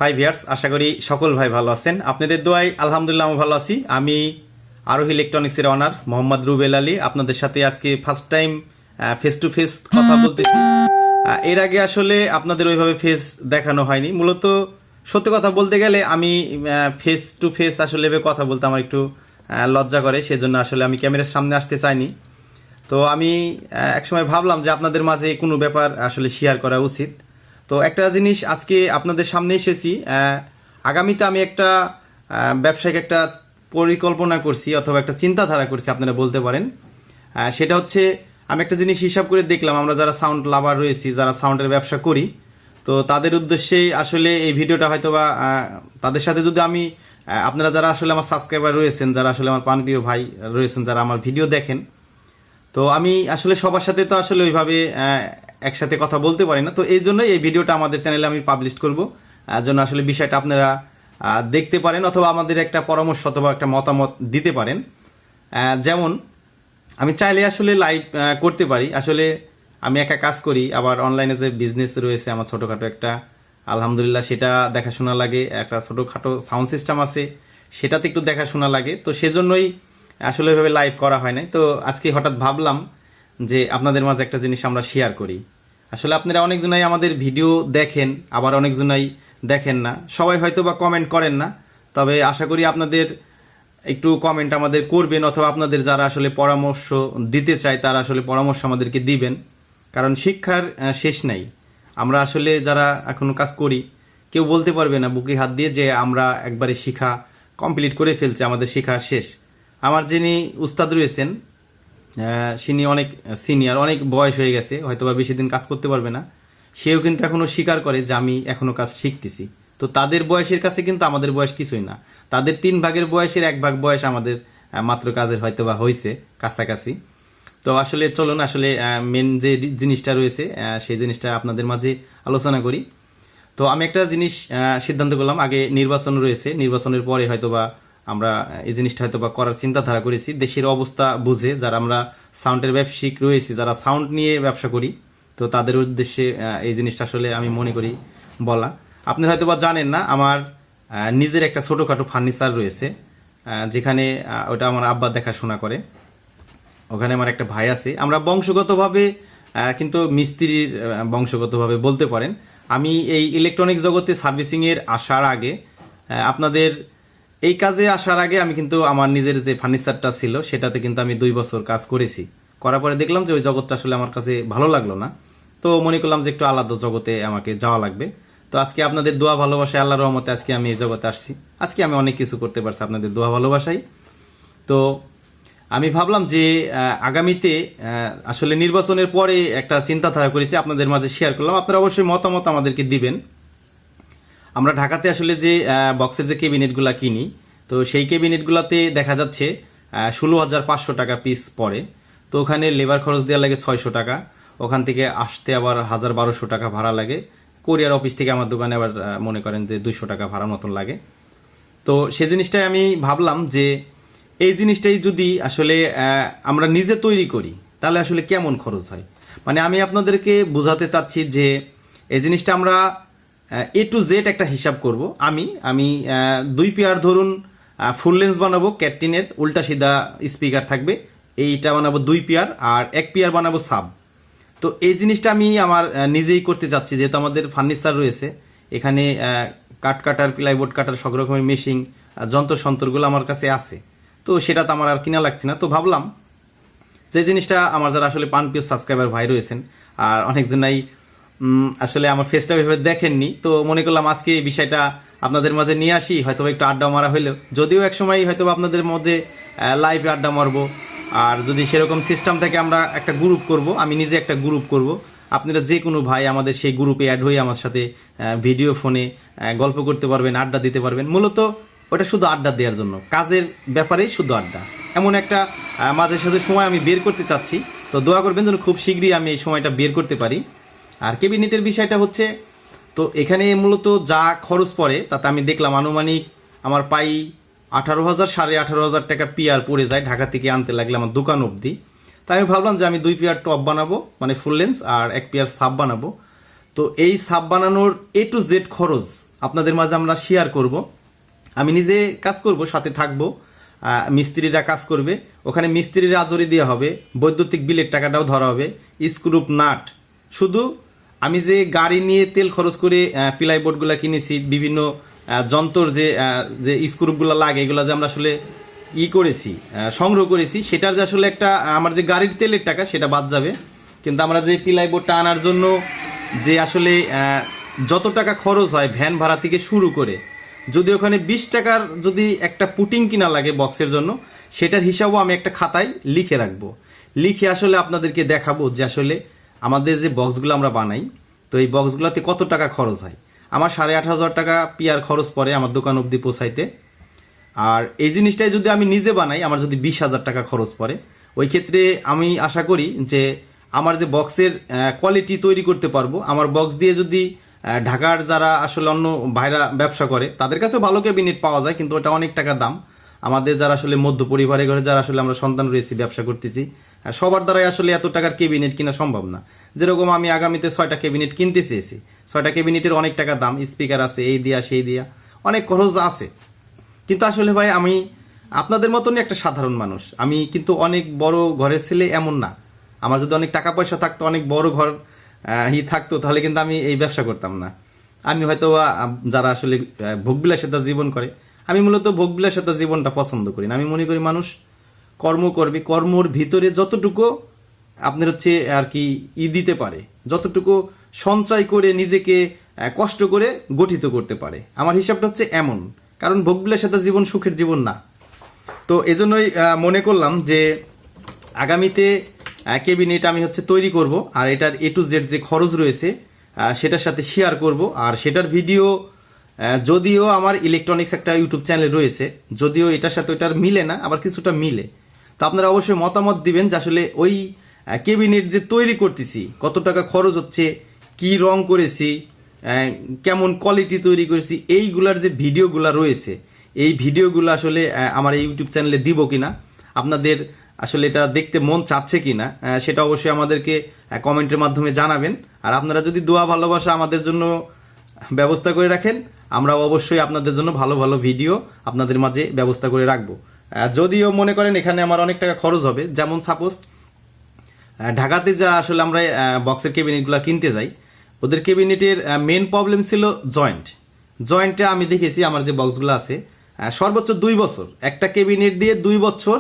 High viewers, আশা করি সকল ভাই ভালো আছেন। আপনাদের দোয়ায় আলহামদুলিল্লাহ আমি ভালো আছি। আমি আরোহী ইলেকট্রনিক্সের অনার মোহাম্মদ রুবেল আলী আপনাদের সাথে আজকে first time face to face কথা বলতেছি। এর আগে আসলে আপনাদের ওইভাবে ফেস দেখানো হয়নি। মূলত সত্য কথা বলতে গেলে আমি ফেস টু ফেস আসলে কথা বলতে আমার একটু লজ্জা করে, সেজন্য আসলে আমি ক্যামেরার সামনে আসতে চাইনি। তো আমি একসময় ভাবলাম যে আপনাদের মাঝে কোনো ব্যাপার আসলে শেয়ার করা উচিত। তো একটা জিনিস আজকে আপনাদের সামনে এসেছি। আগামীতে আমি একটা ব্যবসায়িক একটা পরিকল্পনা করছি অথবা একটা চিন্তাধারা করছি আপনারা বলতে পারেন। সেটা হচ্ছে, আমি একটা জিনিস হিসাব করে দেখলাম, আমরা যারা সাউন্ড লাভার রয়েছি, যারা সাউন্ডের ব্যবসা করি, তো তাদের উদ্দেশ্যেই আসলে এই ভিডিওটা হয়তো বা তাদের সাথে যদি আমি আপনারা যারা আসলে আমার সাবস্ক্রাইবার রয়েছেন, যারা আসলে আমার প্রাণপ্রিয় ভাই রয়েছেন, যারা আমার ভিডিও দেখেন, তো আমি আসলে সবার সাথে তো আসলে ওইভাবে একসাথে কথা বলতে পারি না। তো এই জন্যই এই ভিডিওটা আমাদের চ্যানেলে আমি পাবলিশ করব, জন্য আসলে বিষয়টা আপনারা দেখতে পারেন অথবা আমাদের একটা পরামর্শ অথবা একটা মতামত দিতে পারেন। যেমন আমি চাইলে আসলে লাইভ করতে পারি। আসলে আমি একা কাজ করি, আবার অনলাইনে যে বিজনেস রয়েছে আমার ছোটোখাটো একটা, আলহামদুলিল্লাহ সেটা দেখাশোনা লাগে। একটা ছোটোখাটো সাউন্ড সিস্টেম আছে, সেটাতে একটু দেখাশোনা লাগে। তো সেজন্যই আসলে ওইভাবে লাইভ করা হয় নাই। তো আজকে হঠাৎ ভাবলাম যে আপনাদের মাঝে একটা জিনিস আমরা শেয়ার করি। আসলে আপনারা অনেকজনাই আমাদের ভিডিও দেখেন, আবার অনেকজনাই দেখেন না, সবাই হয়তো বা কমেন্ট করেন না। তবে আশা করি আপনাদের একটু কমেন্ট আমাদের করবেন, অথবা আপনাদের যারা আসলে পরামর্শ দিতে চায় তারা আসলে পরামর্শ আমাদেরকে দিবেন। কারণ শিক্ষার শেষ নাই। আমরা আসলে যারা এখনো কাজ করি, কেউ বলতে পারবে না বুকে হাত দিয়ে যে আমরা একবারে শিক্ষা কমপ্লিট করে ফেলছি, আমাদের শিক্ষা শেষ। আমার যিনি উস্তাদ রয়েছেন, তিনি অনেক সিনিয়র, অনেক বয়স হয়ে গেছে, হয়তো বা বেশি দিন কাজ করতে পারবে না। সেও কিন্তু এখনও স্বীকার করে যে আমি এখনও কাজ শিখতেছি। তো তাদের বয়সের কাছে কিন্তু আমাদের বয়স কিছুই না। তাদের 3 ভাগের বয়সের 1 ভাগ বয়স আমাদের মাত্র কাজের হয়তো বা হয়েছে কাছাকাছি। তো আসলে চলুন আসলে মেন যে জিনিসটা রয়েছে সেই জিনিসটা আপনাদের মাঝে আলোচনা করি। তো আমি একটা জিনিস সিদ্ধান্ত করলাম, আগে নির্বাচন রয়েছে, নির্বাচনের পরে হয়তোবা আমরা এই জিনিসটা হয়তোবা করার চিন্তাধারা করেছি দেশের অবস্থা বুঝে। যারা আমরা সাউন্ডের ব্যবসায়িক রয়েছি, যারা সাউন্ড নিয়ে ব্যবসা করি, তো তাদের উদ্দেশ্যে এই জিনিসটা আসলে আমি মনে করি বলা। আপনারা হয়তোবা জানেন না, আমার নিজের একটা ছোটোখাটো ফার্নিচার রয়েছে, যেখানে ওটা আমার আব্বা দেখাশোনা করে। ওখানে আমার একটা ভাই আছে, আমরা বংশগতভাবে কিন্তু মিস্ত্রির বংশগতভাবে বলতে পারেন। আমি এই ইলেকট্রনিক জগতে সার্ভিসিংয়ের আসার আগে, আপনাদের এই কাজে আসার আগে আমি কিন্তু আমার নিজের যে ফার্নিচারটা ছিল সেটাতে কিন্তু আমি 2 বছর কাজ করেছি। করার পরে দেখলাম যে ওই জগৎটা আসলে আমার কাছে ভালো লাগলো না। তো মনে করলাম যে একটু আলাদা জগতে আমাকে যাওয়া লাগবে। তো আজকে আপনাদের দোয়া ভালোবাসায়, আল্লাহর রহমতে আজকে আমি এই জগতে আসছি। আজকে আমি অনেক কিছু করতে পারছি আপনাদের দোয়া ভালোবাসায়। তো আমি ভাবলাম যে আগামীতে আসলে নির্বাচনের পরে একটা চিন্তাধারা করেছি, আপনাদের মাঝে শেয়ার করলাম। আপনারা অবশ্যই মতামত আমাদেরকে দিবেন। আমরা ঢাকাতে আসলে যে বক্সের যে ক্যাবিনেটগুলো কিনি, তো সেই ক্যাবিনেটগুলোতে দেখা যাচ্ছে 16,500 টাকা পিস পড়ে। তো ওখানে লেবার খরচ দেওয়া লাগে 600 টাকা, ওখান থেকে আসতে আবার 1,000-1,200 টাকা ভাড়া লাগে। কোরিয়ার অফিস থেকে আমার দোকানে আবার মনে করেন যে 200 টাকা ভাড়া মতন লাগে। তো সেই জিনিসটাই আমি ভাবলাম যে এই জিনিসটাই যদি আসলে আমরা নিজে তৈরি করি তাহলে আসলে কেমন খরচ হয়। মানে আমি আপনাদেরকে বোঝাতে চাচ্ছি যে এই জিনিসটা আমরা A to Z একটা হিসাব করব। আমি 2 পেয়ার ধরুন ফুল লেন্স বানাবো, ক্যাটটিনের উল্টা সিধা স্পিকার থাকবে, এইটা বানাবো 2 পেয়ার, আর 1 পেয়ার বানাবো সাব। তো এই জিনিসটা আমি আমার নিজেই করতে চাচ্ছি, যেহেতু আমাদের ফার্নিচার রয়েছে এখানে, কাঠ কাটার, প্লাইবোর্ড কাটার, সব রকমের মেশিন যন্ত্রগুলো আমার কাছে আছে। তো সেটা তো আমার আর কিনা লাগছে না। তো ভাবলাম যে জিনিসটা আমার যারা আসলে প্রাণপ্রিয় সাবস্ক্রাইবার ভাই রয়েছেন, আর অনেকজনাই আসলে আমার ফেসটা ওইভাবে দেখেননি, তো মনে করলাম আজকে এই বিষয়টা আপনাদের মাঝে নিয়ে আসি, হয়তো একটু আড্ডা মারা হইলেও, যদিও একসময় হয়তো আপনাদের মধ্যে লাইভে আড্ডা মারবো। আর যদি সেরকম সিস্টেম থেকে আমরা একটা গ্রুপ করব, আমি নিজে একটা গ্রুপ করব, আপনারা যে কোনো ভাই আমাদের সেই গ্রুপে অ্যাড হয়ে আমার সাথে ভিডিও ফোনে গল্প করতে পারবেন, আড্ডা দিতে পারবেন। মূলত ওটা শুধু আড্ডা দেওয়ার জন্য, কাজের ব্যাপারেই শুধু আড্ডা, এমন একটা মাঝে সাথে সময় আমি বের করতে চাচ্ছি। তো দোয়া করবেন যেন খুব শীঘ্রই আমি এই সময়টা বের করতে পারি। আর ক্যাবিনেটের বিষয়টা হচ্ছে, তো এখানে মূলত যা খরচ পড়ে তাতে আমি দেখলাম আনুমানিক আমার পাই 18,000 18,500 টাকা পিয়ার পড়ে যায় ঢাকা থেকে আনতে লাগলে আমার দোকান অবধি। তাই আমি ভাবলাম যে আমি 2 পেয়ার টপ বানাবো, মানে ফুল লেন্স, আর 1 পেয়ার সাব বানাবো। তো এই সাব বানানোর A to Z খরচ আপনাদের মাঝে আমরা শেয়ার করব। আমি নিজে কাজ করব, সাথে থাকবো, মিস্ত্রিরা কাজ করবে, ওখানে মিস্ত্রিরা আজরি দেওয়া হবে, বৈদ্যুতিক বিলের টাকাটাও ধরা হবে, স্ক্রুপ নাট। শুধু আমি যে গাড়ি নিয়ে তেল খরচ করে প্লাইবোর্ডগুলো কিনেছি, বিভিন্ন যন্ত্র যে যে স্ক্রুপগুলো লাগে, এগুলো যে আমরা আসলে করেছি, সংগ্রহ করেছি, সেটার যে আসলে একটা আমার যে গাড়ির তেলের টাকা সেটা বাদ যাবে। কিন্তু আমরা যে প্লাইবোর্ডটা আনার জন্য যে আসলে যত টাকা খরচ হয় ভ্যান ভাড়া থেকে শুরু করে, যদি ওখানে 20 টাকার যদি একটা পুটিং কিনা লাগে বক্সের জন্য, সেটার হিসাবও আমি একটা খাতায় লিখে রাখবো। লিখে আসলে আপনাদেরকে দেখাবো যে আসলে আমাদের যে বক্সগুলো আমরা বানাই, তো এই বক্সগুলোতে কত টাকা খরচ হয়। আমার 8,500 টাকা পিয়ার খরচ পড়ে আমার দোকান অবধি পৌঁছাইতে। আর এই জিনিসটাই যদি আমি নিজে বানাই, আমার যদি 20,000 টাকা খরচ পড়ে, ওই ক্ষেত্রে আমি আশা করি যে আমার যে বক্সের কোয়ালিটি তৈরি করতে পারবো। আমার বক্স দিয়ে যদি ঢাকার যারা আসলে অন্য ভাইরা ব্যবসা করে তাদের কাছেও ভালো ক্যাবিনেট পাওয়া যায়, কিন্তু ওটা অনেক টাকা দাম। আমাদের যারা আসলে মধ্য পরিবারের ঘরে যারা আসলে আমরা সন্তান রয়েছি, ব্যবসা করতেছি, সবার দ্বারাই আসলে এত টাকার ক্যাবিনেট কিনা সম্ভব না। যেরকম আমি আগামীতে 6টা ক্যাবিনেট কিনতে চেয়েছি, 6টা ক্যাবিনেটের অনেক টাকা দাম, স্পিকার আছে, এই দিয়া সেই দিয়া, অনেক খরচ আছে। কিন্তু আসলে ভাই আমি আপনাদের মতনই একটা সাধারণ মানুষ, আমি কিন্তু অনেক বড় ঘরের ছেলে এমন না। আমার যদি অনেক টাকা পয়সা থাকতো, অনেক বড় ঘর থাকতো, তাহলে কিন্তু আমি এই ব্যবসা করতাম না। আমি হয়তো যারা আসলে ভোগবিলাসিতার জীবন করে, আমি মূলত ভোগবিলাসিতার জীবনটা পছন্দ করি না। আমি মনে করি মানুষ কর্ম করবে, কর্মর ভিতরে যতটুকু আপনার হচ্ছে আর কি দিতে পারে, যতটুকু সঞ্চয় করে নিজেকে কষ্ট করে গঠিত করতে পারে, আমার হিসাবটা হচ্ছে এমন। কারণ ভোগবিলাসিতার জীবন সুখের জীবন না। তো এজন্যই মনে করলাম যে আগামীতে ক্যাবিনেট আমি হচ্ছে তৈরি করব, আর এটার A to Z যে খরচ রয়েছে সেটার সাথে শেয়ার করব। আর সেটার ভিডিও যদিও আমার ইলেকট্রনিক্স একটা ইউটিউব চ্যানেল রয়েছে, যদিও এটার সাথে ওইটার মিলে না, আবার কিছুটা মিলে। তো আপনারা অবশ্যই মতামত দিবেন যে আসলে ওই ক্যাবিনেট যে তৈরি করতেছি কত টাকা খরচ হচ্ছে, কি রং করেছি, কেমন কোয়ালিটি তৈরি করেছি, এইগুলার যে ভিডিওগুলো রয়েছে, এই ভিডিওগুলো আসলে আমার এই ইউটিউব চ্যানেলে দিব কিনা, আপনাদের আসলে এটা দেখতে মন চাচ্ছে কিনা, সেটা অবশ্যই আমাদেরকে কমেন্টের মাধ্যমে জানাবেন। আর আপনারা যদি দোয়া ভালোবাসা আমাদের জন্য ব্যবস্থা করে রাখেন, আমরা অবশ্যই আপনাদের জন্য ভালো ভালো ভিডিও আপনাদের মাঝে ব্যবস্থা করে রাখবো। যদিও মনে করেন এখানে আমার অনেক টাকা খরচ হবে, যেমন সাপোজ ঢাকাতে যারা আসলে আমরা বক্সের ক্যাবিনেটগুলো কিনতে যাই, ওদের ক্যাবিনেটের মেন প্রবলেম ছিল জয়েন্টে আমি দেখেছি আমার যে বক্সগুলো আছে সর্বোচ্চ 2 বছর, একটা ক্যাবিনেট দিয়ে 2 বছর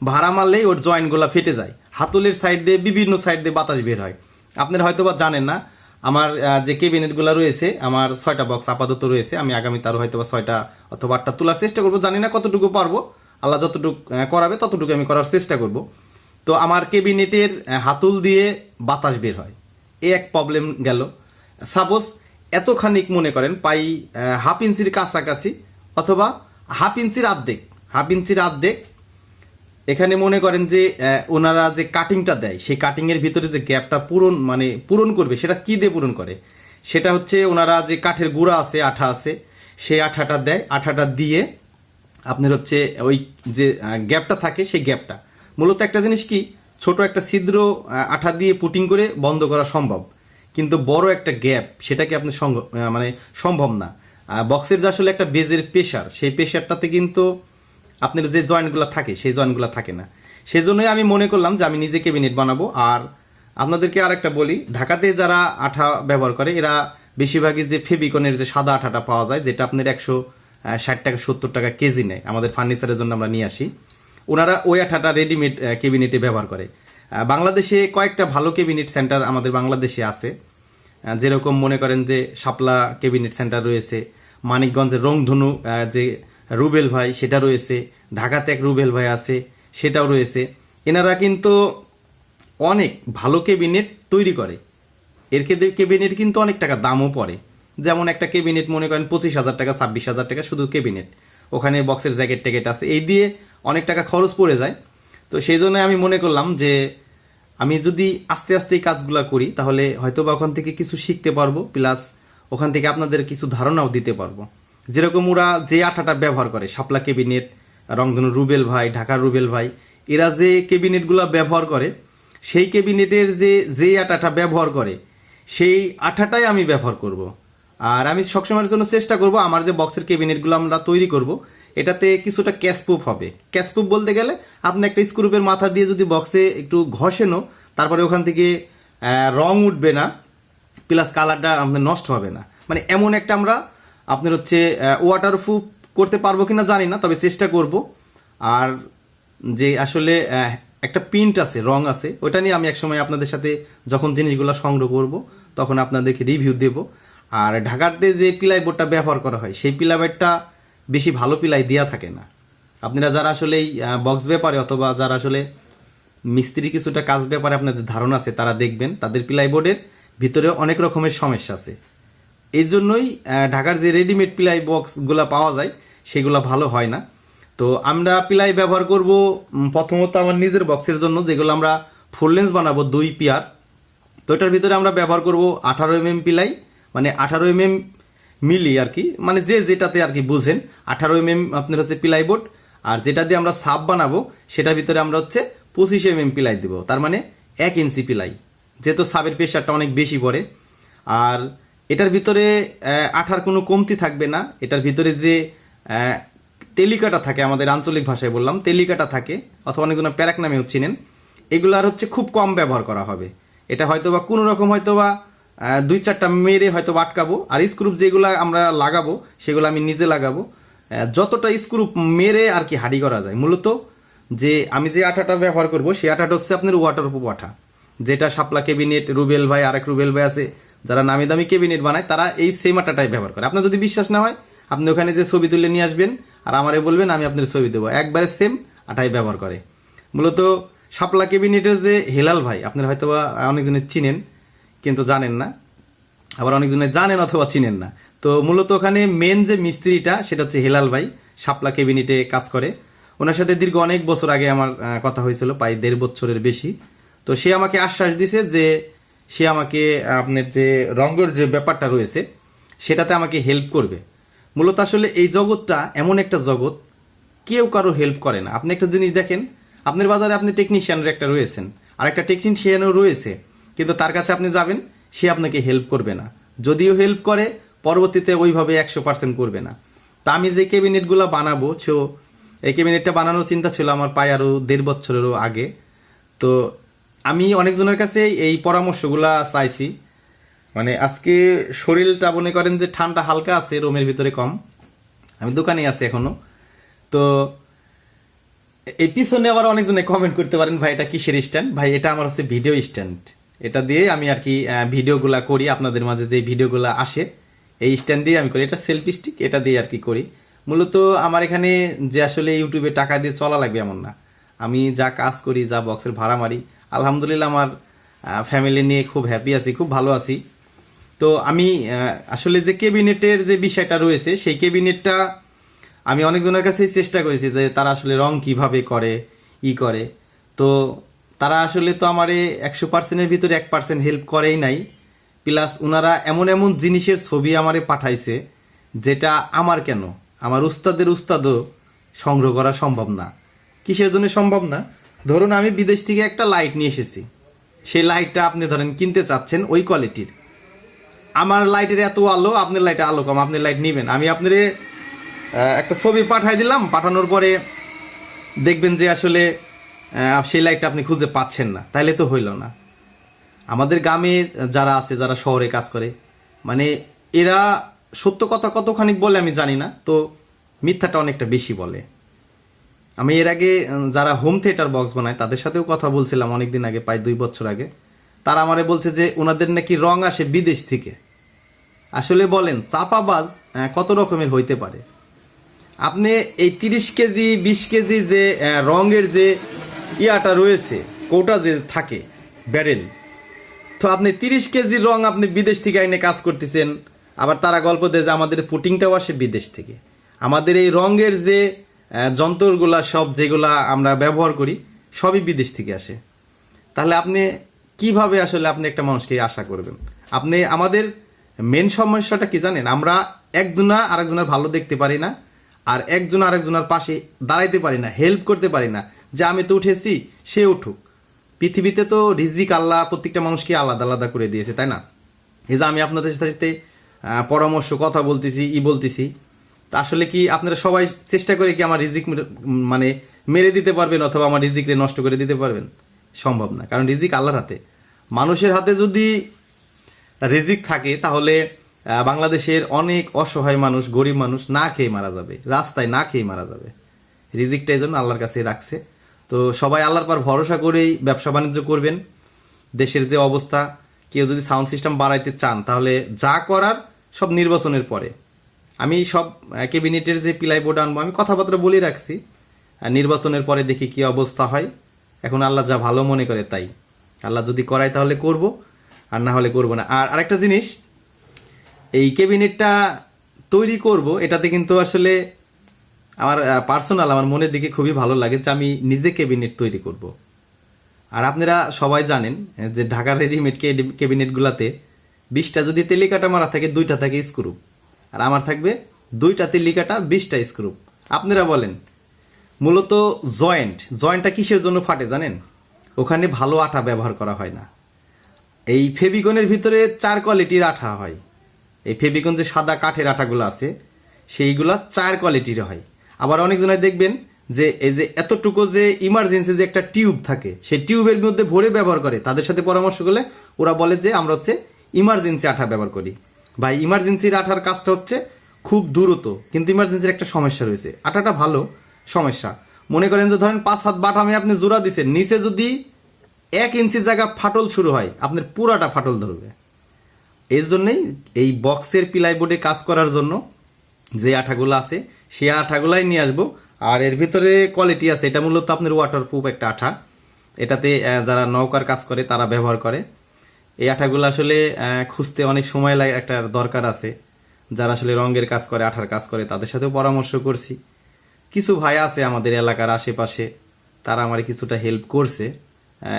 ভাড়া মারলেই ওর জয়েন্টগুলো ফেটে যায়। হাতলের সাইড দিয়ে বিভিন্ন সাইড দিয়ে বাতাস বের হয়। আপনারা হয়তো বা জানেন না, আমার যে ক্যাবিনেটগুলো রয়েছে, আমার 6টা বক্স আপাতত রয়েছে। আমি আগামীতে আরও হয়তো বা 6টা অথবা 8টা তোলার চেষ্টা করবো, জানি না কতটুকু পারবো, আল্লাহ যতটুকু করাবে ততটুকু আমি করার চেষ্টা করব। তো আমার ক্যাবিনেটের হাতল দিয়ে বাতাস বের হয়, এই এক প্রবলেম গেল। সাপোজ এতখানিক মনে করেন পাই 1/2 ইঞ্চির কাছাকাছি অথবা 1/2 ইঞ্চির আর্ধেক, এখানে মনে করেন যে ওনারা যে কাটিংটা দেয়, সেই কাটিংয়ের ভিতরে যে গ্যাপটা পূরণ করবে, সেটা কি দিয়ে পূরণ করে, সেটা হচ্ছে ওনারা যে কাঠের গুঁড়া আছে, আঠা আছে, সেই আঠাটা দেয়। আঠাটা দিয়ে আপনার হচ্ছে ওই যে গ্যাপটা থাকে, সেই গ্যাপটা মূলত একটা জিনিস কি, ছোট একটা ছিদ্র আঠা দিয়ে পুটিং করে বন্ধ করা সম্ভব, কিন্তু বড় একটা গ্যাপ সেটাকে আপনি সম্ভব না। বক্সের যে আসলে একটা বেজের প্রেশার, সেই প্রেশারটাতে কিন্তু আপনার যে জয়েন্টগুলো থাকে সেই জয়েন্টগুলো থাকে না। সেই জন্যই আমি মনে করলাম যে আমি নিজে ক্যাবিনেট বানাবো। আর আপনাদেরকে আর একটা বলি, ঢাকাতে যারা আঠা ব্যবহার করে এরা বেশিরভাগই যে ফেবিকনের যে সাদা আঠাটা পাওয়া যায়, যেটা আপনার 160 টাকা 70 টাকা কেজি নেয়, আমাদের ফার্নিচারের জন্য আমরা নিয়ে আসি, ওনারা ওই আঠাটা রেডিমেড ক্যাবিনেটে ব্যবহার করে। বাংলাদেশে কয়েকটা ভালো ক্যাবিনেট সেন্টার আমাদের বাংলাদেশে আছে, যেরকম মনে করেন যে শাপলা ক্যাবিনেট সেন্টার রয়েছে, মানিকগঞ্জের রংধনু যে রুবেল ভাই সেটা রয়েছে, ঢাকাতে এক রুবেল ভাই আছে সেটাও রয়েছে। এনারা কিন্তু অনেক ভালো ক্যাবিনেট তৈরি করে, এর ক্যাবিনেট কিন্তু অনেক টাকা দামও পড়ে। যেমন একটা ক্যাবিনেট মনে করেন 25,000 টাকা 26,000 টাকা শুধু ক্যাবিনেট, ওখানে বক্সের জ্যাকেট ট্যাকেট আছে, এই দিয়ে অনেক টাকা খরচ পড়ে যায়। তো সেই জন্য আমি মনে করলাম যে আমি যদি আস্তে আস্তে এই কাজগুলো করি, তাহলে হয়তো বা ওখান থেকে কিছু শিখতে পারবো, প্লাস ওখান থেকে আপনাদের কিছু ধারণাও দিতে পারবো। যেরকম ওরা যে আঠাটা ব্যবহার করে, শাপলা ক্যাবিনেট, রংধনু রুবেল ভাই, ঢাকার রুবেল ভাই, এরা যে ক্যাবিনেটগুলো ব্যবহার করে, সেই ক্যাবিনেটের যে আঠাটা ব্যবহার করে সেই আঠাটাই আমি ব্যবহার করব। আর আমি সবসময়ের জন্য চেষ্টা করব আমার যে বক্সের ক্যাবিনেটগুলো আমরা তৈরি করব এটাতে কিছুটা ক্যাশপ্রুফ হবে। ক্যাশপ্রুফ বলতে গেলে আপনি একটা স্ক্রুপের মাথা দিয়ে যদি বক্সে একটু ঘষেনও তারপরে ওখান থেকে রং উঠবে না, প্লাস কালারটা আপনার নষ্ট হবে না, মানে এমন একটা আমরা আপনার হচ্ছে ওয়াটারপ্রুফ করতে পারবো কিনা জানি না, তবে চেষ্টা করব। আর যে আসলে একটা প্রিন্ট আছে, রং আছে, ওটা নিয়ে আমি একসময় আপনাদের সাথে যখন জিনিসগুলো সংগ্রহ করব তখন আপনাদেরকে রিভিউ দেব। আর ঢাকাতে যে পিলাই বোর্ডটা ব্যবহার করা হয় সেই পিলাই বোর্ডটা বেশি ভালো পিলাই দেওয়া থাকে না। আপনারা যারা আসলে এই বক্স ব্যাপারে অথবা যারা আসলে মিস্ত্রি কিছুটা কাজ ব্যাপারে আপনাদের ধারণা আছে তারা দেখবেন তাদের পিলাই বোর্ডের ভিতরে অনেক রকমের সমস্যা আছে। এই জন্যই ঢাকার যে রেডিমেড পিলাই বক্সগুলো পাওয়া যায় সেগুলো ভালো হয় না। তো আমরা পিলাই ব্যবহার করব প্রথমত আমার নিজের বক্সের জন্য, যেগুলো আমরা ফুল লেন্স বানাবো 2 পেয়ার। তো এটার ভিতরে আমরা ব্যবহার করব 18 পিলাই, মানে 18 মিলি আর কি, মানে যে যেটাতে আর কি বুঝেন 18 আপনার হচ্ছে পিলাই বোর্ড। আর যেটা দিয়ে আমরা সাব বানাবো সেটার ভিতরে আমরা হচ্ছে 25 পিলাই দেবো, তার মানে 1 ইঞ্চি পিলাই, যেহেতু সাবের প্রেশারটা অনেক বেশি পড়ে। আর এটার ভিতরে আঠার কোনো কমতি থাকবে না। এটার ভিতরে যে তেলিকাটা থাকে, আমাদের আঞ্চলিক ভাষায় বললাম তেলিকাটা থাকে, অথবা অনেকজন প্যারাক নামেও চিনেন, এগুলো আর হচ্ছে খুব কম ব্যবহার করা হবে। এটা হয়তোবা কোনো রকম হয়তোবা 2-4টা মেরে হয়তো আটকাবো। আর স্ক্রুপ যেগুলো আমরা লাগাবো সেগুলো আমি নিজে লাগাবো, যতটা স্ক্রুপ মেরে আর কি হাডি করা যায়। মূলত যে আমি যে আঠাটা ব্যবহার করব সেই আঠাটা হচ্ছে আপনার ওয়াটারপ্রুফ আঠা, যেটা শাপলা ক্যাবিনেট, রুবেল ভাই, আরেক রুবেল ভাই আছে যারা নামি দামি ক্যাবিনেট বানায়, তারা এই সেম আঠাটাই ব্যবহার করে। আপনার যদি বিশ্বাস না হয় আপনি ওখানে যে ছবি তুলে নিয়ে আসবেন আর আমারে বলবেন, আমি আপনার ছবি দেবো, একবারে সেম আঠাই ব্যবহার করে। মূলত শাপলা ক্যাবিনেটের যে হেলাল ভাই, আপনারা হয়তো বা অনেকজনে চিনেন কিন্তু জানেন না, আবার অনেকজনে জানেন অথবা চিনেন না। তো মূলত ওখানে মেন যে মিস্ত্রিটা সেটা হচ্ছে হেলাল ভাই, শাপলা ক্যাবিনেটে কাজ করে। ওনার সাথে দীর্ঘ অনেক বছর আগে আমার কথা হয়েছিল, প্রায় 1.5 বছরের বেশি। তো সে আমাকে আশ্বাস দিছে যে সে আমাকে আপনার যে রঙের যে ব্যাপারটা রয়েছে সেটাতে আমাকে হেল্প করবে। মূলত আসলে এই জগৎটা এমন একটা জগৎ, কেউ কারো হেল্প করে না। আপনি একটা জিনিস দেখেন, আপনার বাজারে আপনি টেকনিশিয়ানের একটা রয়েছেন আর একটা টেকনিশিয়ানও রয়েছে, কিন্তু তার কাছে আপনি যাবেন সে আপনাকে হেল্প করবে না। যদিও হেল্প করে পরবর্তীতে ওইভাবে 100% করবে না। তা আমি যে ক্যাবিনেটগুলো বানাবো, এই ক্যাবিনেটটা বানানোর চিন্তা ছিল আমার প্রায় আরও 1.5 বছরেরও আগে। তো আমি অনেকজনের কাছে এই পরামর্শগুলা চাইছি। মানে আজকে শরীরটা মনে করেন যে ঠান্ডা হালকা আছে, রুমের ভিতরে কম, আমি দোকানে আছি এখনো। তো এই পিছনে আবার অনেকজনে কমেন্ট করতে পারেন, ভাই এটা কিসের স্ট্যান্ড? ভাই এটা আমার হচ্ছে ভিডিও স্ট্যান্ড। এটা দিয়ে আমি আর কি ভিডিওগুলা করি, আপনাদের মাঝে যে ভিডিওগুলো আসে এই স্ট্যান্ড দিয়ে আমি করি। এটা সেলফি স্টিক, এটা দিয়ে আর কি করি। মূলত আমার এখানে যে আসলে ইউটিউবে টাকা দিয়ে চলা লাগবে এমন না। আমি যা কাজ করি, যা বক্সের ভাড়া মারি, আলহামদুলিল্লাহ আমার ফ্যামিলি নিয়ে খুব হ্যাপি আছি, খুব ভালো আছি। তো আমি আসলে যে ক্যাবিনেটের যে বিষয়টা রয়েছে সেই ক্যাবিনেটটা আমি অনেকজনের কাছেই চেষ্টা করেছি যে তারা আসলে রং কিভাবে করে করে। তো তারা আসলে তো আমার 100%-এর ভিতরে 1% হেল্প করেই নাই। প্লাস ওনারা এমন এমন জিনিসের ছবি আমারে পাঠাইছে যেটা আমার কেন, আমার উস্তাদের উস্তাদও সংগ্রহ করা সম্ভব না। কিসের জন্য সম্ভব না? ধরুন আমি বিদেশ থেকে একটা লাইট নিয়ে এসেছি, সেই লাইটটা আপনি ধরেন কিনতে চাচ্ছেন ওই কোয়ালিটির, আমার লাইটের এত আলো, আপনার লাইটে আলো কম, আপনি লাইট নেবেন। আমি আপনার একটা ছবি পাঠাই দিলাম, পাঠানোর পরে দেখবেন যে আসলে সেই লাইটটা আপনি খুঁজে পাচ্ছেন না, তাইলে তো হইল না। আমাদের গ্রামের যারা আছে, যারা শহরে কাজ করে, মানে এরা সত্য কথা কতখানি বলে আমি জানি না, তো মিথ্যাটা অনেকটা বেশি বলে। আমি এর আগে যারা হোম থিয়েটার বক্স বানায় তাদের সাথেও কথা বলছিলাম অনেকদিন আগে, প্রায় 2 বছর আগে। তারা আমারে বলছে যে ওনাদের নাকি রং আসে বিদেশ থেকে। আসলে বলেন চাপাবাজ কত রকমের হইতে পারে? আপনি এই 30 কেজি 20 কেজি যে রঙের যে ইয়াটা রয়েছে, কোটা যে থাকে ব্যারেল, তো আপনি 30 কেজি রং আপনি বিদেশ থেকে এনে কাজ করতেছেন। আবার তারা গল্প দেয় যে আমাদের পুটিংটাও আসে বিদেশ থেকে। আমাদের এই রঙের যে যন্ত্রগুলা সব যেগুলা আমরা ব্যবহার করি সবই বিদেশ থেকে আসে। তাহলে আপনি কিভাবে আসলে আপনি একটা মানুষকে আশা করবেন? আপনি আমাদের মেন সমস্যাটা কি জানেন? আমরা একজনা আরেকজনের ভালো দেখতে পারি না, আর একজন আরেকজনের পাশে দাঁড়াইতে পারি না, হেল্প করতে পারি না যে আমি তো উঠেছি সে উঠুক। পৃথিবীতে তো রিজিক আল্লাহ প্রত্যেকটা মানুষকে আলাদা আলাদা করে দিয়েছে, তাই না? এই যে আমি আপনাদের সাথে পরামর্শ কথা বলতেছি বলতেছি, তা আসলে কি আপনারা সবাই চেষ্টা করে কি আমার রিজিক মানে মেরে দিতে পারবেন অথবা আমার রিজিককে নষ্ট করে দিতে পারবেন? সম্ভব না, কারণ রিজিক আল্লাহর হাতে। মানুষের হাতে যদি রিজিক থাকে তাহলে বাংলাদেশের অনেক অসহায় মানুষ, গরিব মানুষ না খেয়ে মারা যাবে, রাস্তায় না খেয়ে মারা যাবে। রিজিকটা এই জন্য আল্লাহর কাছে রাখছে। তো সবাই আল্লাহর পর ভরসা করেই ব্যবসা বাণিজ্য করবেন। দেশের যে অবস্থা, কেউ যদি সাউন্ড সিস্টেম বাড়াইতে চান তাহলে যা করার সব নির্বাচনের পরে। আমি সব ক্যাবিনেটের যে প্লাইবোর্ড আনবো আমি কথাবার্তা বলে রাখছি, নির্বাচনের পরে দেখি কি অবস্থা হয়। এখন আল্লাহ যা ভালো মনে করে তাই, আল্লাহ যদি করায় তাহলে করব, আর না হলে করব না। আর আরেকটা জিনিস, এই ক্যাবিনেটটা তৈরি করব, এটাতে কিন্তু আসলে আমার পার্সোনাল আমার মনের দিকে খুবই ভালো লাগে যে আমি নিজে ক্যাবিনেট তৈরি করব। আর আপনারা সবাই জানেন যে ঢাকার রেডিমেড ক্যাবিনেটগুলোতে 20টা যদি তেলিকাটা মারা থাকে 2টা থাকে স্ক্রু, আর আমার থাকবে 2টা তেলিকাটা 20টা স্ক্রু। আপনারা বলেন, মূলত জয়েন্টটা কিসের জন্য ফাটে জানেন? ওখানে ভালো আঠা ব্যবহার করা হয় না। এই ফেবিকনের ভিতরে 4 কোয়ালিটির আঠা হয়। এই ফেবিকন যে সাদা কাঠের আঠাগুলো আছে সেইগুলা 4 কোয়ালিটির হয়। আবার অনেকজনে দেখবেন যে এই যে এতটুকু যে ইমার্জেন্সি যে একটা টিউব থাকে, সেই টিউবের মধ্যে ভরে ব্যবহার করে। তাদের সাথে পরামর্শ করলে ওরা বলে যে আমরা হচ্ছে ইমার্জেন্সি আঠা ব্যবহার করি। ভাই, ইমার্জেন্সির আঠার কাজটা হচ্ছে খুব দ্রুত, কিন্তু ইমার্জেন্সির একটা সমস্যা রয়েছে। আঠাটা ভালো, সমস্যা মনে করেন যে ধরেন 5-7 বাটামে আপনি জোড়া দিচ্ছেন, নিচে যদি 1 ইঞ্চি জায়গা ফাটল শুরু হয় আপনার পুরাটা ফাটল ধরবে। এর জন্যই এই বক্সের প্লাইবোর্ডে কাজ করার জন্য যে আঠাগুলো আছে সেই আঠাগুলাই নিয়ে আসবো। আর এর ভিতরে কোয়ালিটি আছে, এটা মূলত আপনার ওয়াটারপ্রুফ একটা আঠা। এটাতে যারা নৌকার কাজ করে তারা ব্যবহার করে। এই আঠাগুলো আসলে খুঁজতে অনেক সময় লাগে, একটা দরকার আছে। যারা আসলে রঙের কাজ করে, আঠার কাজ করে, তাদের সাথেও পরামর্শ করছি। কিছু ভাই আছে আমাদের এলাকার আশেপাশে, তারা আমার কিছুটা হেল্প করছে,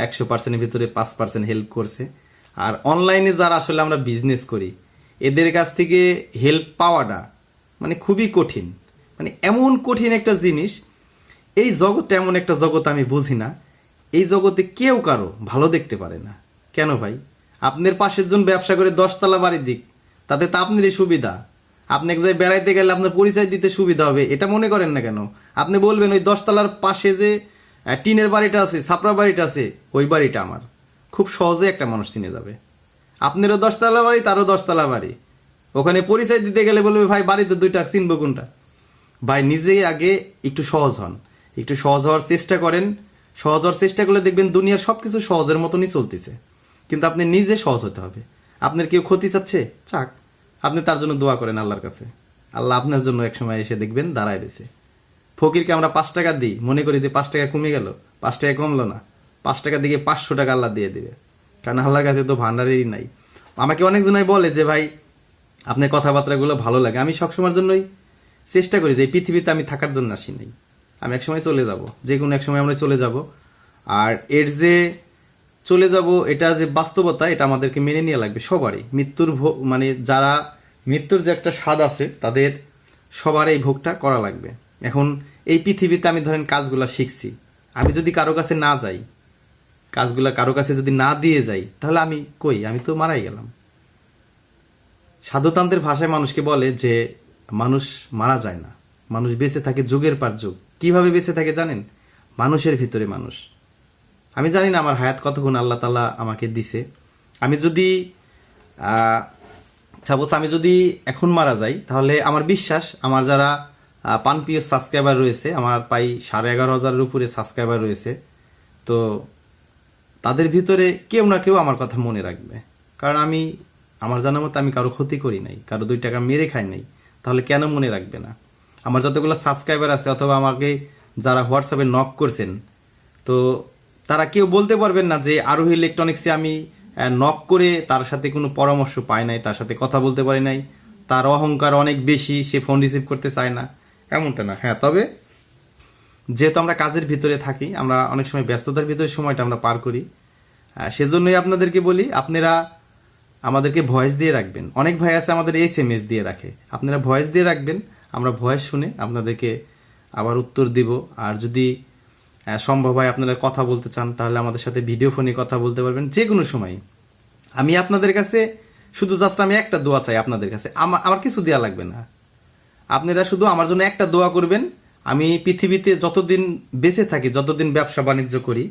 100%-এর ভিতরে 5% হেল্প করছে। আর অনলাইনে যারা আসলে আমরা বিজনেস করি, এদের কাছ থেকে হেল্প পাওয়াটা মানে খুবই কঠিন। মানে এমন কঠিন একটা জিনিস, এই জগৎটা এমন একটা জগৎ আমি বুঝি না, এই জগতে কেউ কারো ভালো দেখতে পারে না। কেন ভাই? আপনার পাশের জন ব্যবসা করে 10 তলা বাড়ি দিক, তাতে তো আপনারই সুবিধা। আপনি এক জায়গায় বেড়াইতে গেলে আপনার পরিচয় দিতে সুবিধা হবে, এটা মনে করেন না কেন? আপনি বলবেন ওই 10 তলার পাশে যে টিনের বাড়িটা আছে, ছাপড়া বাড়িটা আছে, ওই বাড়িটা আমার। খুব সহজে একটা মানুষ চিনে যাবে। আপনারও 10 তলা বাড়ি, তারও 10 তলা বাড়ি, ওখানে পরিচয় দিতে গেলে বলবে ভাই বাড়িতে 2টা, চিনবো কোনটা? ভাই নিজেই আগে একটু সহজ হন, একটু সহজ হওয়ার চেষ্টা করেন। সহজ হওয়ার চেষ্টা করলে দেখবেন দুনিয়ার সব কিছু সহজের মতনই চলতেছে। কিন্তু আপনি নিজে সহজ হতে হবে। আপনার কেউ ক্ষতি চাচ্ছে, চাক, আপনি তার জন্য দোয়া করেন আল্লাহর কাছে। আল্লাহ আপনার জন্য একসময় এসে দেখবেন দাঁড়ায় রয়েছে। ফকিরকে আমরা 5 টাকা দিই, মনে করি যে 5 টাকা কমে গেল, 5 টাকা কমলো না, 5 টাকা দিকে 500 টাকা আল্লাহ দিয়ে দিবে, কারণ আল্লাহর কাছে তো ভান্ডারেরই নাই। আমাকে অনেকজনাই বলে যে ভাই আপনার কথাবার্তাগুলো ভালো লাগে। আমি সবসময়ের জন্যই চেষ্টা করি যে এই পৃথিবীতে আমি থাকার জন্য আসি নাই, আমি একসময় চলে যাব, যে কোনো একসময় আমরা চলে যাব। আর এর যে চলে যাব এটা যে বাস্তবতা, এটা আমাদেরকে মেনে নিয়ে লাগবে সবারই। মৃত্যুর মানে যারা মৃত্যুর যে একটা স্বাদ আছে তাদের সবার এই ভোগটা করা লাগবে। এখন এই পৃথিবীতে আমি ধরেন কাজগুলা শিখছি, আমি যদি কারো কাছে না যাই, কাজগুলা কারো কাছে যদি না দিয়ে যাই, তাহলে আমি কই, আমি তো মারাই গেলাম। সাধুতান্ত্রের ভাষায় মানুষকে বলে যে মানুষ মারা যায় না, মানুষ বেঁচে থাকে যুগের পর যুগ। কিভাবে বেঁচে থাকে জানেন? মানুষের ভিতরে মানুষ। আমি জানি না আমার হায়াত কতক্ষণ আল্লাহ তাআলা আমাকে দিছে। আমি যদি সাপোজ আমি যদি এখন মারা যাই, তাহলে আমার বিশ্বাস আমার যারা পানপ্রিয় সাবস্ক্রাইবার রয়েছে, আমার প্রায় 11,500-এর উপরে সাবস্ক্রাইবার রয়েছে, তো তাদের ভিতরে কেউ না কেউ আমার কথা মনে রাখবে। কারণ আমি আমার জানার মতো আমি কারো ক্ষতি করি নাই, কারো 2 টাকা মেরে খাই নাই, তাহলে কেন মনে রাখবে না? আমার যতগুলো সাবস্ক্রাইবার আছে অথবা আমাকে যারা হোয়াটসঅ্যাপে নক করছেন, তো তারা কেউ বলতে পারবেন না যে আরোহী ইলেকট্রনিক্সে আমি নক করে তার সাথে কোনো পরামর্শ পাই নাই, তার সাথে কথা বলতে পারি নাই, তার অহংকার অনেক বেশি, সে ফোন রিসিভ করতে চায় না, এমনটা না। হ্যাঁ, তবে যেহেতু আমরা কাজের ভিতরে থাকি, আমরা অনেক সময় ব্যস্ততার ভিতরে সময়টা আমরা পার করি, সেজন্যই আপনাদেরকে বলি আপনারা আমাদেরকে ভয়েস দিয়ে রাখবেন। অনেক ভাই আছে আমাদের SMS দিয়ে রাখে, আপনারা ভয়েস দিয়ে রাখবেন, আমরা ভয়েস শুনে আপনাদেরকে আবার উত্তর দিব। আর যদি সম্ভব হয় আপনারা কথা বলতে চান, তাহলে আমাদের সাথে ভিডিও ফোনে কথা বলতে পারবেন যে কোনো সময়। আমি আপনাদের কাছে শুধু জাস্ট আমি একটা দোয়া চাই আপনাদের কাছে, আমার কিছু দেওয়া লাগবে না। আপনারা শুধু আমার জন্য একটা দোয়া করবেন। আমি পৃথিবীতে যতদিন বেঁচে থাকি, যতদিন ব্যবসা বাণিজ্য করি,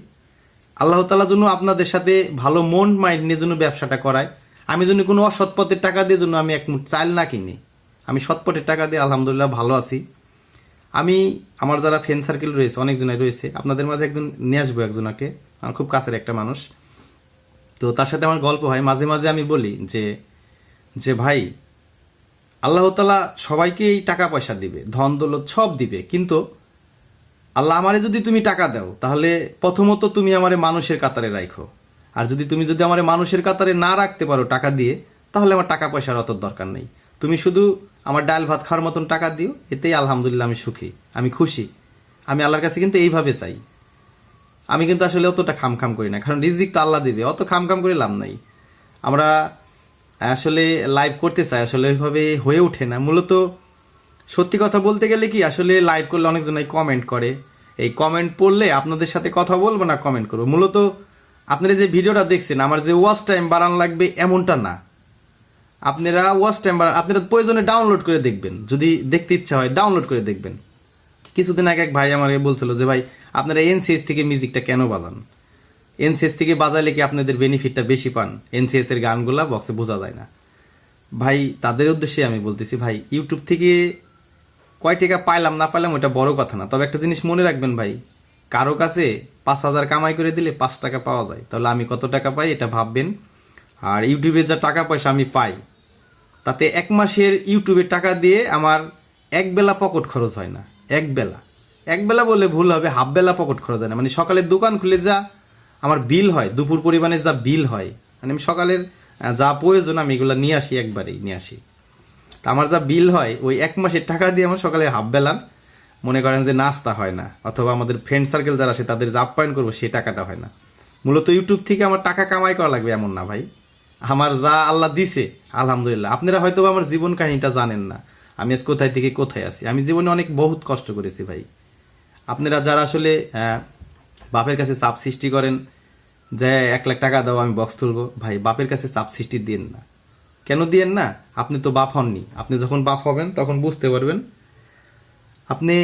আল্লাহ তাআলা যেন আপনাদের সাথে ভালো মন মাইন্ড নিয়ে যেন ব্যবসাটা করায়। আমি যেন কোনো অসৎ পথের টাকা দিয়ে জন্য আমি এক মুঠ চাল না কিনি। আমি সৎ পথের টাকা দিয়ে আলহামদুলিল্লাহ ভালো আছি। আমি আমার যারা ফ্রেন্ড সার্কেল রয়েছে, অনেকজনাই রয়েছে, আপনাদের মাঝে একজন নিয়ে আসবো, একজনকে, আমার খুব কাছের একটা মানুষ। তো তার সাথে আমার গল্প হয়, মাঝে মাঝে আমি বলি যে ভাই, আল্লাহ তাআলা সবাইকেই টাকা পয়সা দিবে, ধন দৌলত সব দিবে, কিন্তু আল্লাহ আমারে যদি তুমি টাকা দাও, তাহলে প্রথমত তুমি আমারে মানুষের কাতারে রাখো। আর তুমি যদি আমারে মানুষের কাতারে না রাখতে পারো টাকা দিয়ে, তাহলে আমার টাকা পয়সার অত দরকার নেই। তুমি শুধু আমার ডাল ভাত খাওয়ার মতন টাকা দিও, এতেই আলহামদুলিল্লাহ আমি সুখী, আমি খুশি। আমি আল্লাহর কাছে কিন্তু এইভাবে চাই। আমি কিন্তু আসলে অতটা খাম করি না, কারণ রিজিক তো আল্লাহ দিবে, অত খাম করে লাভ নাই। আমরা আসলে লাইভ করতে চাই, আসলে ওইভাবে হয়ে ওঠে না। মূলত সত্যি কথা বলতে গেলে কি, আসলে লাইভ করলে অনেকজনাই কমেন্ট করে, এই কমেন্ট পড়লে আপনাদের সাথে কথা বলবো না, কমেন্ট করবো। মূলত আপনারা যে ভিডিওটা দেখছেন, আমার যে ওয়াচ টাইম বাড়ানো লাগবে এমনটা না। আপনারা ওয়াচ টাইম আপনারা প্রয়োজনে ডাউনলোড করে দেখবেন, যদি দেখতে ইচ্ছা হয় ডাউনলোড করে দেখবেন। কিছুদিন আগে এক ভাই আমাকে বলছিল যে ভাই, আপনারা এনসিএস থেকে মিউজিকটা কেন বাজান? এনসিএস থেকে বাজাইলে কি আপনাদের বেনিফিটটা বেশি পান? এনসিএস এর গানগুলা বক্সে বোঝা যায় না। ভাই, তাদের উদ্দেশ্যে আমি বলতেছি, ভাই, ইউটিউব থেকে কয় টাকা পাইলাম না পাইলাম ওটা বড় কথা না। তবে একটা জিনিস মনে রাখবেন ভাই, কারো কাছে 5,000 কামাই করে দিলে 5 টাকা পাওয়া যায়, তাহলে আমি কত টাকা পাই এটা ভাববেন। আর ইউটিউবে যা টাকা পয়সা আমি পাই, তাতে এক মাসের ইউটিউবের টাকা দিয়ে আমার এক বেলা পকেট খরচ হয় না। এক বেলা বলে ভুল হবে, হাফ বেলা পকেট খরচ হয় না। মানে সকালের দোকান খুলে যা আমার বিল হয়, দুপুর পরিমাণে যা বিল হয়, মানে আমি সকালের যা প্রয়োজন আমি এগুলো নিয়ে আসি, একবারেই নিয়ে আসি। তা আমার যা বিল হয়, ওই এক মাসের টাকা দিয়ে আমার সকালে হাফ বেলার মনে করেন যে নাস্তা হয় না, অথবা আমাদের ফ্রেন্ড সার্কেল যারা আসে তাদের যে আপ্যায়ন করবো সেই টাকাটা হয় না। মূলত ইউটিউব থেকে আমার টাকা কামাই করা লাগবে এমন না ভাই। আমার যা আল্লাহ দিছে আলহামদুলিল্লাহ। আপনারা হয়তো আমার জীবন কাহিনীটা জানেন না, আমি আজ কোথায় থেকে কোথায় আছি। আমি জীবনে অনেক বহুত কষ্ট করেছি ভাই। আপনারা যারা আসলে বাপের কাছে চাপ সৃষ্টি করেন যে 1 লাখ টাকা দাও আমি বক্স তুলবো, ভাই বাপের কাছে চাপ সৃষ্টি দিন না। কেন দিয়েন না? আপনি তো বাপ হননি। আপনি যখন বাপ হবেন তখন বুঝতে পারবেন। আপনি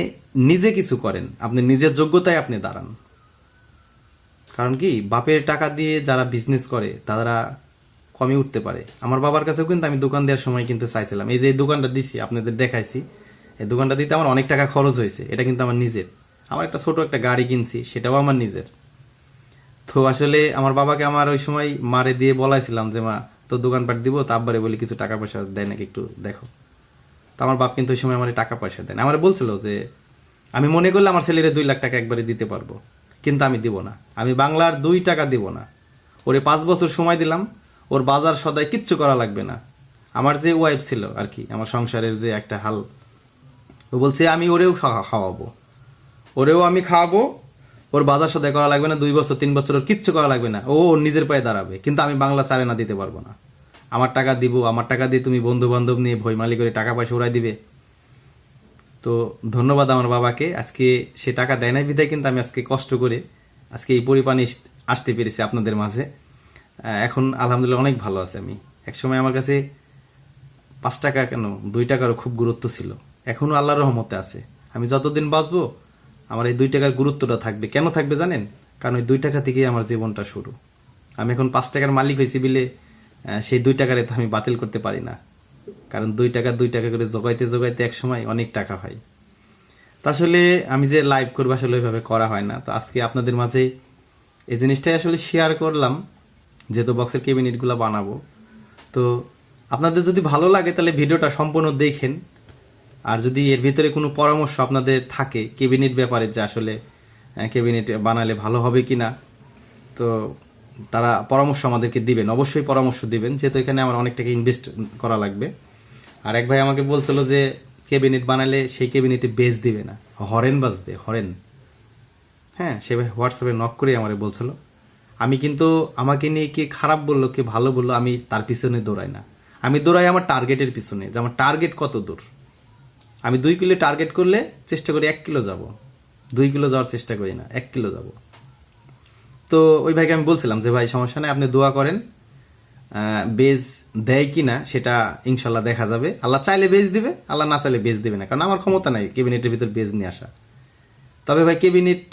নিজে কিছু করেন, আপনি নিজের যোগ্যতায় আপনি দাঁড়ান। কারণ কি, বাপের টাকা দিয়ে যারা বিজনেস করে তারা কমে উঠতে পারে। আমার বাবার কাছেও কিন্তু আমি দোকান দেওয়ার সময় কিন্তু চাইছিলাম, এই যে দোকানটা দিছি আপনাদের দেখাইছি, এই দোকানটা দিতে আমার অনেক টাকা খরচ হয়েছে। এটা কিন্তু আমার নিজের। আমার একটা ছোট একটা গাড়ি কিনছি, সেটাও আমার নিজের। তো আসলে আমার বাবাকে আমার ওই সময় মারে দিয়ে বলাইছিলাম যে মা, তো দোকানপাট দিব, তা আব্বারে বলি কিছু টাকা পয়সা দেয় নাকি একটু দেখো। তো আমার বাপ কিন্তু ওই সময় আমার টাকা পয়সা দেয় না। আমার বলছিল যে আমি মনে করলে আমার ছেলেরে 2 লাখ টাকা একবারে দিতে পারবো, কিন্তু আমি দিব না। আমি বাংলার 2 টাকা দিব না। ওরে 5 বছর সময় দিলাম, ওর বাজার সদাই কিচ্ছু করা লাগবে না। আমার যে ওয়াইফ ছিল আর কি, আমার সংসারের যে একটা হাল, ও বলছে আমি ওরেও খাওয়াবো, ওরেও আমি খাওয়াবো, ওর বাজার সদাই করা লাগবে না, 2 বছর 3 বছর ওর কিচ্ছু করা লাগবে না, ও ওর নিজের পায়ে দাঁড়াবে। কিন্তু আমি বাংলা চারে না দিতে পারবো না। আমার টাকা দিব, আমার টাকা দিয়ে তুমি বন্ধু বান্ধব নিয়ে ভয়মালি করে টাকা পয়সা উড়াই দিবে। তো ধন্যবাদ আমার বাবাকে, আজকে সে টাকা দেয় নাই বিধায় কিন্তু আমি আজকে কষ্ট করে আজকে এই পরিপানে আসতে পেরেছি আপনাদের মাঝে। এখন আলহামদুলিল্লাহ অনেক ভালো আছে আমি। একসময় আমার কাছে 5 টাকা কেন 2 টাকারও খুব গুরুত্ব ছিল, এখনও আল্লাহর রহমতে আছে। আমি যতদিন বাঁচবো আমার এই 2 টাকার গুরুত্বটা থাকবে। কেন থাকবে জানেন? কারণ ওই 2 টাকা থেকেই আমার জীবনটা শুরু। আমি এখন 5 টাকার মালিক হয়েছি বলে সেই 2 টাকারে তো আমি বাতিল করতে পারি না, কারণ 2 টাকা করে জোগাইতে এক সময় অনেক টাকা হয়। তা আসলে আমি যে লাইভ করবো আসলে ওইভাবে করা হয় না। তো আজকে আপনাদের মাঝে এই জিনিসটাই আসলে শেয়ার করলাম, যেহেতু বক্সের ক্যাবিনেটগুলো বানাবো। তো আপনাদের যদি ভালো লাগে তাহলে ভিডিওটা সম্পূর্ণ দেখেন। আর যদি এর ভিতরে কোনো পরামর্শ আপনাদের থাকে ক্যাবিনেট ব্যাপারে, যে আসলে ক্যাবিনেট বানালে ভালো হবে কি না, তো তারা পরামর্শ আমাদেরকে দিবেন, অবশ্যই পরামর্শ দিবেন, যেহেতু এখানে আমার অনেক টাকা ইনভেস্ট করা লাগবে। আর এক ভাই আমাকে বলছিল যে ক্যাবিনেট বানালে সেই ক্যাবিনেটে বেস দিবে না, হরেন বাজবে, হরেন। হ্যাঁ, সে ভাই হোয়াটসঅ্যাপে নক করে আমারে বলছিল। আমি কিন্তু আমাকে নিয়ে কে খারাপ বললো কে ভালো বললো আমি তার পিছনে দৌড়াই না, আমি দৌড়াই আমার টার্গেটের পিছনে, যে আমার টার্গেট কত দূর। আমি 2 কিলো টার্গেট করলে চেষ্টা করি 1 কিলো যাব, 2 কিলো যাওয়ার চেষ্টা করি না, 1 কিলো যাব। তো ওই ভাইকে আমি বলছিলাম যে ভাই সমস্যা নেই, আপনি দোয়া করেন, বেজ দেয় কি না সেটা ইনশাল্লাহ দেখা যাবে। আল্লাহ চাইলে বেজ দিবে, আল্লাহ না চাইলে বেজ দিবে না, কারণ আমার ক্ষমতা নাই ক্যাবিনেটের ভিতর বেজ নিয়ে আসা। তবে ভাই ক্যাবিনেট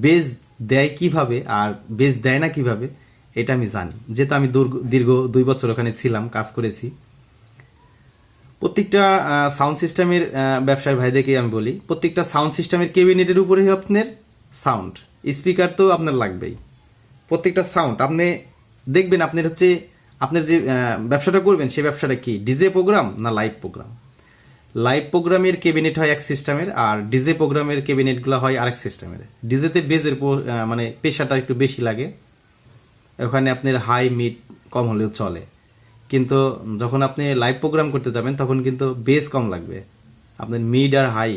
বেজ দেয় কিভাবে আর বেজ দেয় না কিভাবে এটা আমি জানি, যেহেতু আমি দীর্ঘ 2 বছর ওখানে ছিলাম, কাজ করেছি। প্রত্যেকটা সাউন্ড সিস্টেমের ব্যবসার ভাইদেরকে আমি বলি, প্রত্যেকটা সাউন্ড সিস্টেমের ক্যাবিনেটের উপরেই আপনার সাউন্ড স্পিকার তো আপনার লাগবেই। প্রত্যেকটা সাউন্ড আপনি দেখবেন, আপনার হচ্ছে আপনার যে ব্যবসাটা করবেন সেই ব্যবসাটা কি ডিজে প্রোগ্রাম না লাইভ প্রোগ্রাম। লাইভ প্রোগ্রামের ক্যাবিনেট হয় এক সিস্টেমের, আর ডিজে প্রোগ্রামের ক্যাবিনেটগুলো হয় আরেক সিস্টেমের। ডিজেতে বেজের মানে পেশাটা একটু বেশি লাগে, ওখানে আপনার হাই মিড কম হলেও চলে, কিন্তু যখন আপনি লাইভ প্রোগ্রাম করতে যাবেন তখন কিন্তু বেস কম লাগবে, আপনার মিড আর হাই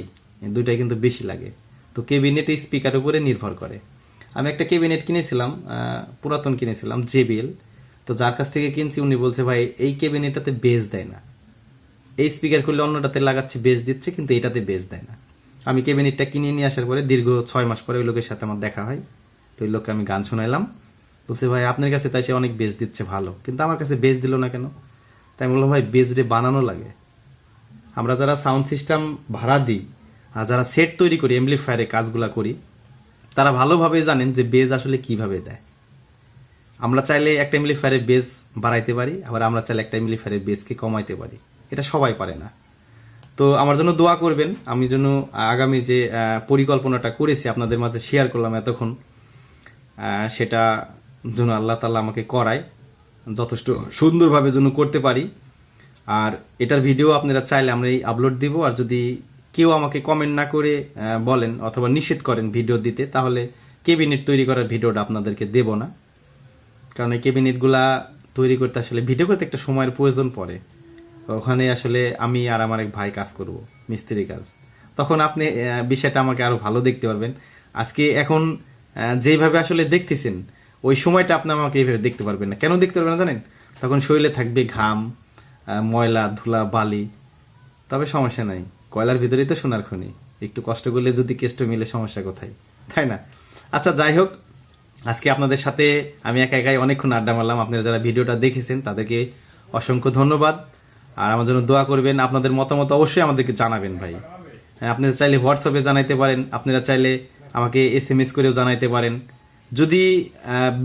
দুইটাই কিন্তু বেশি লাগে। তো ক্যাবিনেট স্পিকারের উপরে নির্ভর করে। আমি একটা ক্যাবিনেট কিনেছিলাম, পুরাতন কিনেছিলাম, JBL। তো যার কাছ থেকে কিনছি উনি বলছে ভাই এই ক্যাবিনেটটাতে বেস দেয় না, এই স্পিকার করলে অন্যটাতে লাগাচ্ছে বেস দিচ্ছে, কিন্তু এটাতে বেস দেয় না। আমি ক্যাবিনেটটা কিনে নিয়ে আসার পরে দীর্ঘ 6 মাস পরে ওই লোকের সাথে আমার দেখা হয়। তো ওই লোককে আমি গান শোনাইলাম, বলছে ভাই আপনার কাছে তাই সে অনেক বেস দিচ্ছে ভালো, কিন্তু আমার কাছে বেস দিল না কেন? তাই আমি বললাম ভাই বেস রে বানানো লাগে। আমরা যারা সাউন্ড সিস্টেম ভাড়া দিই আর যারা সেট তৈরি করি, অ্যাম্পলিফায়ারে কাজগুলা করি, তারা ভালোভাবে জানেন যে বেজ আসলে কিভাবে দেয়। আমরা চাইলে একটা অ্যাম্পলিফায়ারের বেজ বাড়াইতে পারি, আবার আমরা চাইলে একটা অ্যাম্পলিফায়ারের বেজকে কমাইতে পারি, এটা সবাই পারে না। তো আমার জন্য দোয়া করবেন, আমি যেন আগামী যে পরিকল্পনাটা করেছি আপনাদের মাঝে শেয়ার করলাম এতক্ষণ, সেটা যেন আল্লাহ তাআলা আমাকে করায়, যথেষ্ট সুন্দরভাবে যেন করতে পারি। আর এটার ভিডিও আপনারা চাইলে আমরা এই আপলোড দিব, আর যদি কেউ আমাকে কমেন্ট না করে বলেন অথবা নিষেধ করেন ভিডিও দিতে, তাহলে ক্যাবিনেট তৈরি করার ভিডিওটা আপনাদেরকে দেব না। কারণ এই ক্যাবিনেটগুলা তৈরি করতে আসলে ভিডিও করতে একটা সময়ের প্রয়োজন পড়ে, ওখানে আসলে আমি আর আমার এক ভাই কাজ করব, মিস্ত্রি কাজ, তখন আপনি বিষয়টা আমাকে আরো ভালো দেখতে পারবেন। আজকে এখন যেভাবে আসলে দেখতেছেন ওই সময়টা আপনি আমাকে এইভাবে দেখতে পারবেন না। কেন দেখতে পারবেন না জানেন? তখন শরীরে থাকবে ঘাম, ময়লা ধুলা বালি। তবে সমস্যা নাই, কয়লার ভিতরেই তো সোনার খনি, একটু কষ্ট করলে যদি কেষ্ট মিলে সমস্যা কোথায়, তাই না? আচ্ছা যাই হোক, আজকে আপনাদের সাথে আমি একা একাই অনেকক্ষণ আড্ডা মারলাম। আপনারা যারা ভিডিওটা দেখেছেন তাদেরকে অসংখ্য ধন্যবাদ। আর আমার জন্য দোয়া করবেন, আপনাদের মতামত অবশ্যই আমাদেরকে জানাবেন ভাই। হ্যাঁ, আপনারা চাইলে হোয়াটসঅ্যাপে জানাইতে পারেন, আপনারা চাইলে আমাকে SMS করেও জানাইতে পারেন। যদি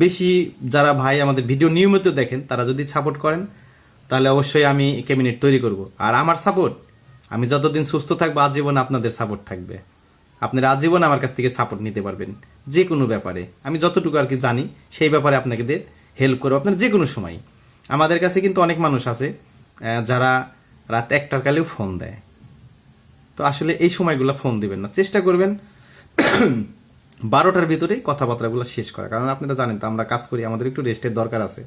বেশি যারা ভাই আমাদের ভিডিও নিয়মিত দেখেন তারা যদি সাপোর্ট করেন, তাহলে অবশ্যই আমি ক্যাবিনেট তৈরি করব। আর আমার সাপোর্ট, আমি যতদিন সুস্থ থাকবো আজীবন আপনাদের সাপোর্ট থাকবে। আপনারা আজীবন আমার কাছ থেকে সাপোর্ট নিতে পারবেন যে কোনো ব্যাপারে। আমি যতটুকু আর কি জানি সেই ব্যাপারে আপনাদের হেল্প করবো আপনার যে কোনো সময়। আমাদের কাছে কিন্তু অনেক মানুষ আছে যারা রাত 1টার কালেও ফোন দেয়। তো আসলে এই সময়গুলো ফোন দিবেন না, চেষ্টা করবেন 12টার ভিতরেই কথাবার্তাগুলো শেষ করা, কারণ আপনারা জানেন তো আমরা কাজ করি, আমাদের একটু রেস্টের দরকার আছে।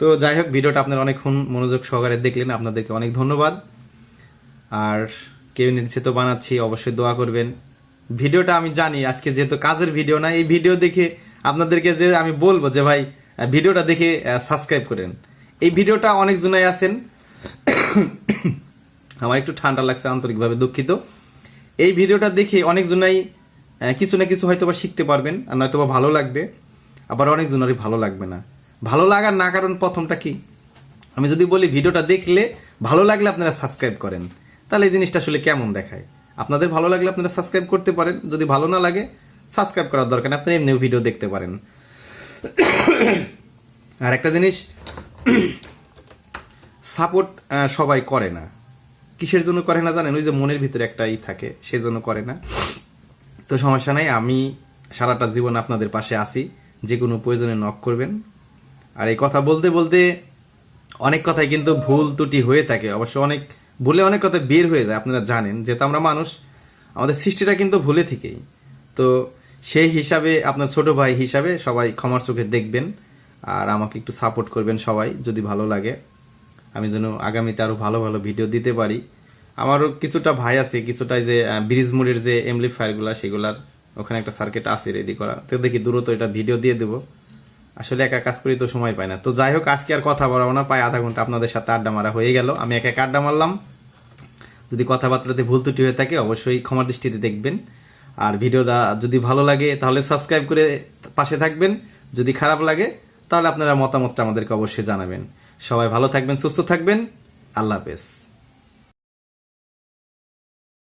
তো যাই হোক, ভিডিওটা আপনারা অনেকক্ষণ মনোযোগ সহকারে দেখলেন, আপনাদেরকে অনেক ধন্যবাদ। আর ক্যাবিনেট যেহেতু বানাচ্ছি অবশ্যই দোয়া করবেন। ভিডিওটা আমি জানি আজকে যেহেতু কাজের ভিডিও না, এই ভিডিও দেখে আপনাদেরকে যে আমি বলবো যে ভাই ভিডিওটা দেখে সাবস্ক্রাইব করেন। এই ভিডিওটা অনেক জনাই আছেন, আমার একটু ঠান্ডা লাগছে, আন্তরিকভাবে দুঃখিত। এই ভিডিওটা দেখে অনেক জনাই কিছু না কিছু হয়তো বা শিখতে পারবেন, আর নয়তো বা ভালো লাগবে, আবার অনেক জনেরই ভালো লাগবে না। ভালো লাগার না কারণ প্রথমটা কি, আমি যদি বলি ভিডিওটা দেখলে ভালো লাগলে আপনারা সাবস্ক্রাইব করেন, তাহলে এই জিনিসটা আসলে কেমন দেখায়? আপনাদের ভালো লাগলে আপনারা সাবস্ক্রাইব করতে পারেন, যদি ভালো না লাগে সাবস্ক্রাইব করার দরকার নেই, আপনি এমনিও ভিডিও দেখতে পারেন। আর একটা জিনিস, সাপোর্ট সবাই করে না। কিসের জন্য করে না জানেন? ওই যে মনের ভিতরে একটা থাকে, সেজন্য করে না। তো সমস্যা নাই, আমি সারাটা জীবন আপনাদের পাশে আছি, যে কোনো প্রয়োজনে নক করবেন। আর এই কথা বলতে বলতে অনেক কথাই কিন্তু ভুল ত্রুটি হয়ে থাকে, অবশ্য অনেক ভুলে অনেক কথা বের হয়ে যায়। আপনারা জানেন যেহেতু আমরা মানুষ, আমাদের সৃষ্টিটা কিন্তু ভুলে থেকেই। তো সেই হিসাবে আপনার ছোট ভাই হিসাবে সবাই ক্ষমার চোখে দেখবেন, আর আমাকে একটু সাপোর্ট করবেন সবাই, যদি ভালো লাগে আমি যেন আগামীতে আরও ভালো ভালো ভিডিও দিতে পারি। আমারও কিছুটা ভাই আছে, কিছুটা যে ব্রিজ মোডের যে অ্যাম্পলিফায়ারগুলো সেগুলার ওখানে একটা সার্কিট আছে রেডি করা, তো দেখি দ্রুত এটা ভিডিও দিয়ে দেবো। আসলে একা কাজ করি তো সময় পাই না। তো যাই হোক, আজকে আর কথা বলাবো না, প্রায় আধা ঘন্টা আপনাদের সাথে আড্ডা মারা হয়ে গেল, আমি একা একা আড্ডা মারলাম। যদি কথাবার্তাতে ভুল ত্রুটি হয়ে থাকে অবশ্যই ক্ষমার দৃষ্টিতে দেখবেন। আর ভিডিওটা যদি ভালো লাগে তাহলে সাবস্ক্রাইব করে পাশে থাকবেন, যদি খারাপ লাগে তাহলে আপনারা মতামতটা আমাদেরকে অবশ্যই জানাবেন। সবাই ভালো থাকবেন, সুস্থ থাকবেন। আল্লাহ হাফেজ।